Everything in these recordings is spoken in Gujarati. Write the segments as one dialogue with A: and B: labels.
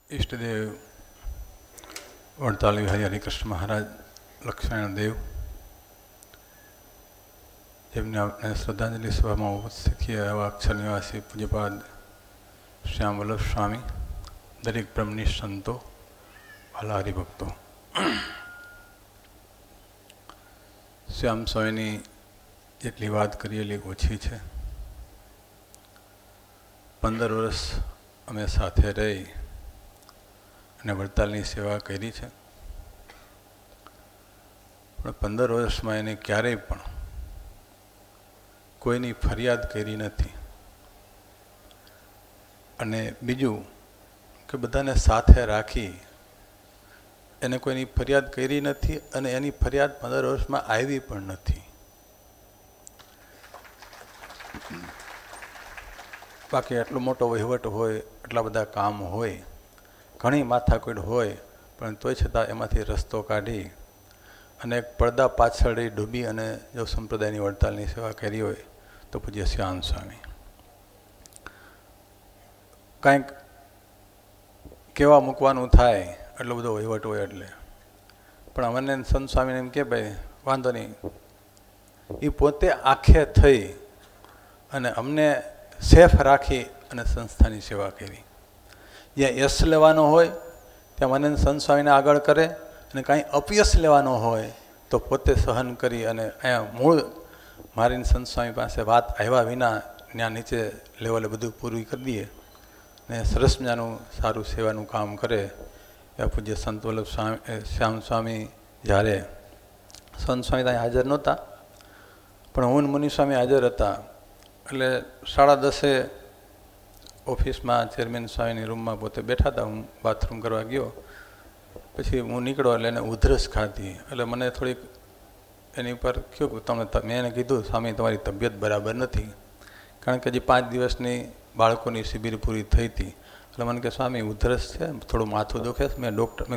A: ઈષ્ટદેવ વડતાલ વિહારી હરિકૃષ્ણ મહારાજ લક્ષ્મણ દેવ, જેમને આપણે શ્રદ્ધાંજલિ સભામાં ઉપસ્થિત થયા એવા અક્ષર નિવાસી પૂજ્યપાદ શ્યામ વલ્લભ સ્વામી, દરેક બ્રહ્મની સંતો, વાલા હરિભક્તો, શ્યામ સ્વામીની જેટલી વાત કરીએલી ઓછી છે. 15 વર્ષ અમે સાથે રહી અને વડતાલની સેવા કરી છે. પણ 15 વર્ષમાં એને ક્યારેય પણ કોઈની ફરિયાદ કરી નથી. અને બીજું કે બધાને સાથે રાખી એને કોઈની ફરિયાદ કરી નથી અને એની ફરિયાદ 15 વર્ષમાં આવી પણ નથી. બાકી એટલો મોટો વહીવટ હોય, એટલા બધા કામ હોય, ઘણી માથાકૂટ હોય, પણ તોય છતાં એમાંથી રસ્તો કાઢી અને એક પડદા પાછળ ડૂબી અને જો સંપ્રદાયની વડતાલની સેવા કરી હોય તો પૂજ્ય શ્યામ સ્વામી. કાંઈક કેવા મૂકવાનું થાય એટલો બધો વહીવટ હોય એટલે, પણ અમને સંત સ્વામીને એમ કે ભાઈ વાંધો નહીં, એ પોતે આખે થઈ અને અમને સેફ રાખી અને સંસ્થાની સેવા કરી. જ્યાં યશ લેવાનો હોય ત્યાં મને સંત સ્વામીને આગળ કરે, અને કાંઈ અપયશ લેવાનો હોય તો પોતે સહન કરી અને અહીંયા મૂળ મારીને સંત સ્વામી પાસે વાત આવ્યા વિના ત્યાં નીચે લેવલે બધું પૂરું કરી દઈએ ને સરસ મજાનું સારું સેવાનું કામ કરે. એવા પૂજ્ય સંત વલ્લભ સ્વામી શ્યામ સ્વામી જ્યારે સંત સ્વામી ત્યાં હાજર નહોતા, પણ હું મુનિ સ્વામી હાજર હતા. એટલે 10:30 ઓફિસમાં ચેરમેન સ્વામીની રૂમમાં પોતે બેઠા હતા. હું બાથરૂમ કરવા ગયો, પછી હું નીકળ્યો એટલે એને ઉધરસ ખાધી. એટલે મને થોડીક એની ઉપર કહ્યું કે મેં એને કીધું સ્વામી તમારી તબિયત બરાબર નથી, કારણ કે હજી 5 દિવસની બાળકોની શિબિર પૂરી થઈ હતી. એટલે મને કે સ્વામી ઉધરસ છે, થોડું માથું દુખે છે, મેં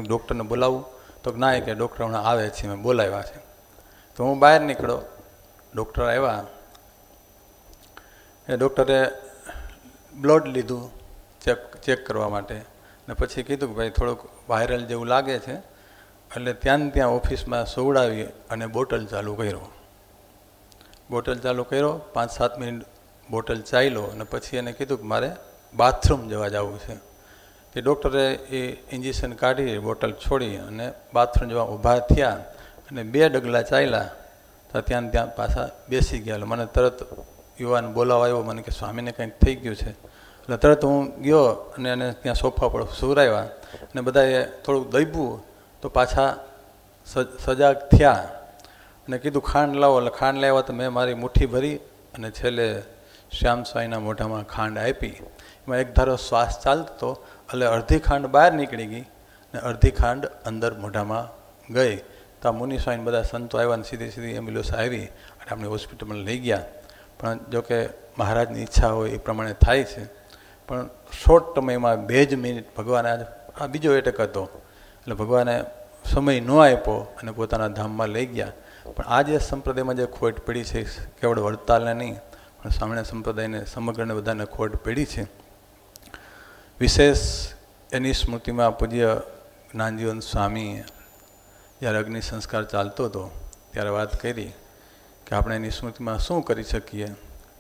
A: ડૉક્ટરને બોલાવું? તો ના, કે ડૉક્ટર હમણાં આવે છે, મેં બોલાવ્યા છે. તો હું બહાર નીકળ્યો, ડૉક્ટર આવ્યા. એ ડૉક્ટરે બ્લડ લીધું ચેક કરવા માટે, ને પછી કીધું કે ભાઈ થોડુંક વાયરલ જેવું લાગે છે. એટલે ત્યાં ઓફિસમાં સોવડાવી અને બોટલ ચાલુ કર્યો. 5-7 મિનિટ બોટલ ચાલ્યો અને પછી એને કીધું કે મારે બાથરૂમ જવા જવું છે. એ ડૉક્ટરે એ ઇન્જેક્શન કાઢી બોટલ છોડી અને બાથરૂમ જવા ઊભા થયા અને 2 ડગલા ચાલ્યા તો ત્યાં પાછા બેસી ગયા. મને તરત યુવાન બોલાવા આવ્યો, મને કે સ્વામીને કંઈક થઈ ગયું છે. એટલે તરત હું ગયો અને એને ત્યાં સોફા પર સુવરાવ્યા અને બધાએ થોડુંક દબ્યું તો પાછા સજાગ થયા અને કીધું ખાંડ લાવો. એટલે ખાંડ લાવ્યા તો મેં મારી મુઠ્ઠી ભરી અને છેલ્લે શ્યામ સ્વામીના મોઢામાં ખાંડ આપી. એમાં એક ધારો શ્વાસ ચાલતો, એટલે અડધી ખાંડ બહાર નીકળી ગઈ ને અડધી ખાંડ અંદર મોઢામાં ગઈ. તો આ મુનિ સ્વામી બધા સંતો આવ્યા અને સીધી એમ્બ્યુલન્સ આવી અને આપણે હોસ્પિટલમાં લઈ ગયા. પણ જોકે મહારાજની ઈચ્છા હોય એ પ્રમાણે થાય છે. પણ શોર્ટ સમયમાં 2 જ મિનિટ ભગવાને આ બીજો એટેક હતો એટલે ભગવાને સમય ન આપ્યો અને પોતાના ધામમાં લઈ ગયા. પણ આ જે સંપ્રદાયમાં જે ખોટ પડી છે, કેવળ વડતાલને નહીં પણ સ્વામિનારાયણ સંપ્રદાયને સમગ્રને બધાને ખોટ પડી છે. વિશેષ એની સ્મૃતિમાં પૂજ્ય જ્ઞાનજીવન સ્વામી જ્યારે અગ્નિ સંસ્કાર ચાલતો હતો ત્યારે વાત કરી કે આપણે એની સ્મૃતિમાં શું કરી શકીએ.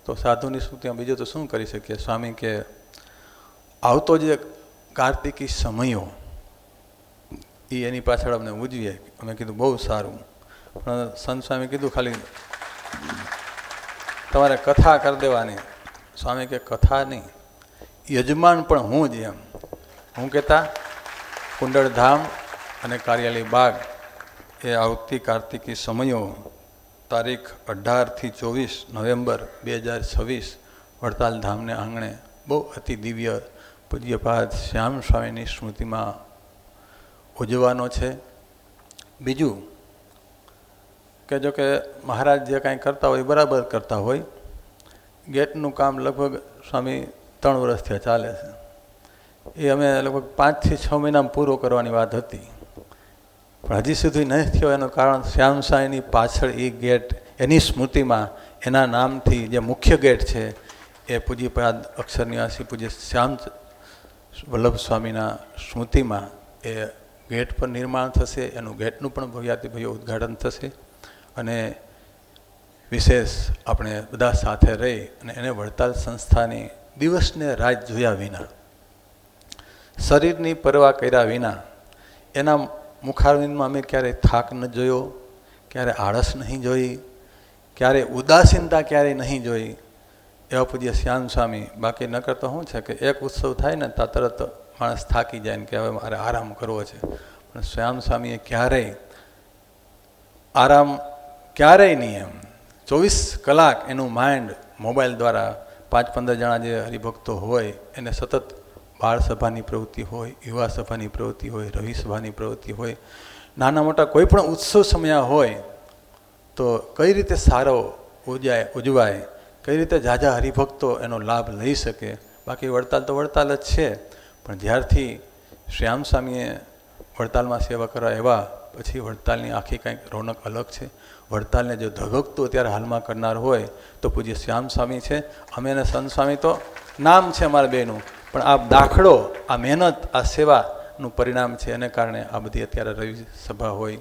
A: તો સાધુની સ્મૃતિમાં બીજું તો શું કરી શકીએ. સ્વામી કે આવતો જે કાર્તિકી સમયો એ એની પાછળ અમને ઉજવીએ. અમે કીધું બહુ સારું, પણ સંત સ્વામી કીધું ખાલી તમારે કથા કરી દેવાની. સ્વામી કે કથા નહીં, યજમાન પણ હું જ. એમ હું કહેતા કુંડળધામ અને કાર્યાલય બાગ એ આવતી કાર્તિકી સમયો તારીખ 18 થી 24 નવેમ્બર 2026 વડતાલ ધામને આંગણે બહુ અતિ દિવ્ય પૂજ્યપાદ શ્યામ સ્વામીની સ્મૃતિમાં ઉજવવાનો છે. બીજું કે જો કે મહારાજ જે કાંઈ કરતા હોય બરાબર કરતા હોય. ગેટનું કામ લગભગ સ્વામી 3 વર્ષથી ચાલે છે. એ અમે લગભગ 5 થી 6 મહિનામાં પૂરો કરવાની વાત હતી, પણ હજી સુધી નહીં થયો. એનું કારણ શ્યામ સ્વામીની પાછળ એ ગેટ એની સ્મૃતિમાં એના નામથી જે મુખ્ય ગેટ છે એ પૂજ્યપાદ અક્ષર નિવાસી પૂજ્ય શ્યામ વલ્લભ સ્વામીના સ્મૃતિમાં એ ગેટ પર નિર્માણ થશે, એનું ગેટનું પણ ભવ્યાતિભવ્ય ઉદ્ઘાટન થશે અને વિશેષ આપણે બધા સાથે રહી અને એને વડતાલ સંસ્થાની દિવસને રાત જોયા વિના, શરીરની પરવા કર્યા વિના, એના મુખારવિંદમાં અમે ક્યારેય થાક ન જોયો, ક્યારે આળસ નહીં જોઈ, ક્યારે ઉદાસીનતા ક્યારેય નહીં જોઈ, એવા પૂજ્ય શ્યામ સ્વામી. બાકી ન કરતો શું છે કે એક ઉત્સવ થાય ને ત્યાં તરત માણસ થાકી જાય ને કે હવે મારે આરામ કરવો છે, પણ શ્યામ સ્વામીએ ક્યારેય આરામ ક્યારેય નહીં. એમ 24 કલાક એનું માઇન્ડ મોબાઈલ દ્વારા 5-15 જણા જે હરિભક્તો હોય એને સતત બાળ સભાની પ્રવૃત્તિ હોય, યુવા સભાની પ્રવૃત્તિ હોય, રવિ સભાની પ્રવૃત્તિ હોય, નાના મોટા કોઈ પણ ઉત્સવ સમયા હોય તો કઈ રીતે સારો ઉજવાય, કઈ રીતે ઝાઝા હરિભક્તો એનો લાભ લઈ શકે. બાકી વડતાલ તો વડતાલ જ છે, પણ જ્યારથી શ્યામ સ્વામીએ વડતાલમાં સેવા કરવા એવા પછી વડતાલની આખી કંઈક રોનક અલગ છે. વડતાલને જો ધગકતું અત્યારે હાલમાં કરનાર હોય તો પૂજ્ય શ્યામ સ્વામી છે. અમે અને સંત સ્વામી તો નામ છે અમારા બેનું, પણ આ દાખલો, આ મહેનત, આ સેવાનું પરિણામ છે. એને કારણે આ બધી અત્યારે રવિ સભા હોય,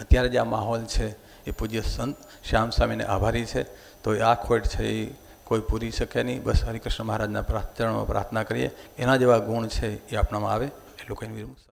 A: અત્યારે જે આ માહોલ છે એ પૂજ્ય સંત શ્યામ સ્વામીને આભારી છે. તો એ આ ખોટ છે એ કોઈ પૂરી શકે નહીં. બસ હરિકૃષ્ણ મહારાજના ચરણોમાં પ્રાર્થના કરીએ એના જેવા ગુણ છે એ આપણામાં આવે એટલું કહીને વિરમું.